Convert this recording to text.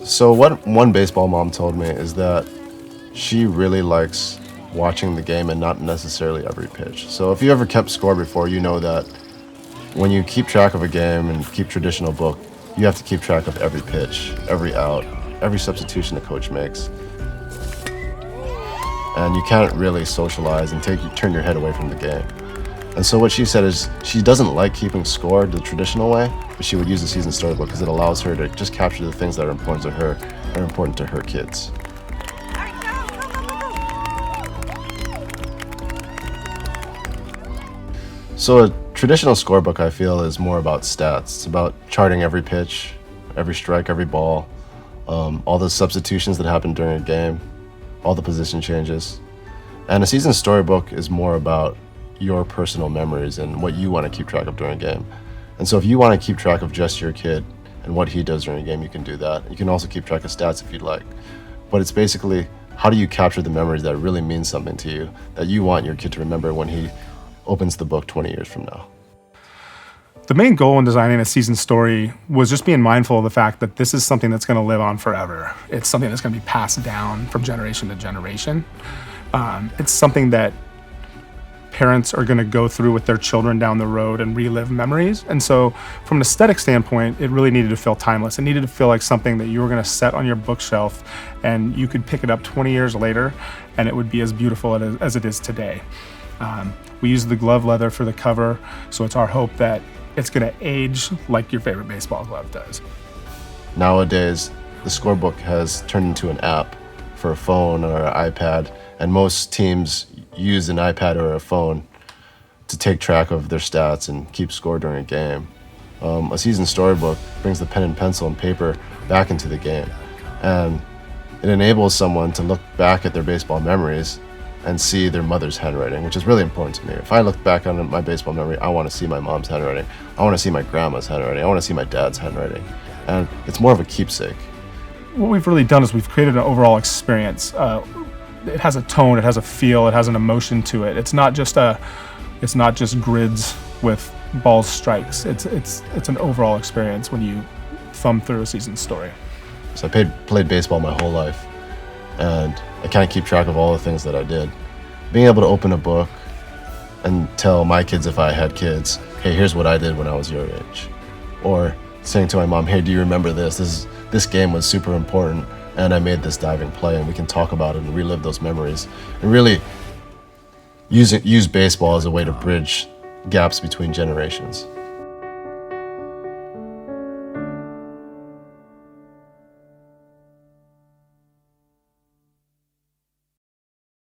So what one baseball mom told me is that she really likes watching the game and not necessarily every pitch. So if you ever kept score before, you know that when you keep track of a game and keep traditional book, you have to keep track of every pitch, every out, every substitution the coach makes. And you can't really socialize and turn your head away from the game. And so what she said is she doesn't like keeping score the traditional way, but she would use the season storybook because it allows her to just capture the things that are important to her and important to her kids. So a traditional scorebook, I feel, is more about stats. It's about charting every pitch, every strike, every ball, all the substitutions that happen during a game, all the position changes. And a season storybook is more about your personal memories and what you want to keep track of during a game. And so if you want to keep track of just your kid and what he does during a game, you can do that. You can also keep track of stats if you'd like. But it's basically, how do you capture the memories that really mean something to you, that you want your kid to remember when he opens the book 20 years from now? The main goal in designing a season story was just being mindful of the fact that this is something that's going to live on forever. It's something that's going to be passed down from generation to generation. It's something that parents are going to go through with their children down the road and relive memories. And so from an aesthetic standpoint, it really needed to feel timeless. It needed to feel like something that you were going to set on your bookshelf and you could pick it up 20 years later and it would be as beautiful as it is today. We used the glove leather for the cover, so it's our hope that it's going to age like your favorite baseball glove does. Nowadays, the scorebook has turned into an app for a phone or an iPad, and most teams use an iPad or a phone to take track of their stats and keep score during a game. A season storybook brings the pen and pencil and paper back into the game, and it enables someone to look back at their baseball memories and see their mother's handwriting, which is really important to me. If I look back on my baseball memory, I want to see my mom's handwriting. I want to see my grandma's handwriting. I want to see my dad's handwriting. And it's more of a keepsake. What we've really done is we've created an overall experience. It has a tone, it has a feel, it has an emotion to it. It's not just grids with balls, strikes. It's an overall experience when you thumb through a season story. So I played baseball my whole life, and I can't keep track of all the things that I did. Being able to open a book and tell my kids, if I had kids, hey, here's what I did when I was your age. Or saying to my mom, hey, do you remember this? This game was super important, and I made this diving play, and we can talk about it and relive those memories. And really use baseball as a way to bridge gaps between generations.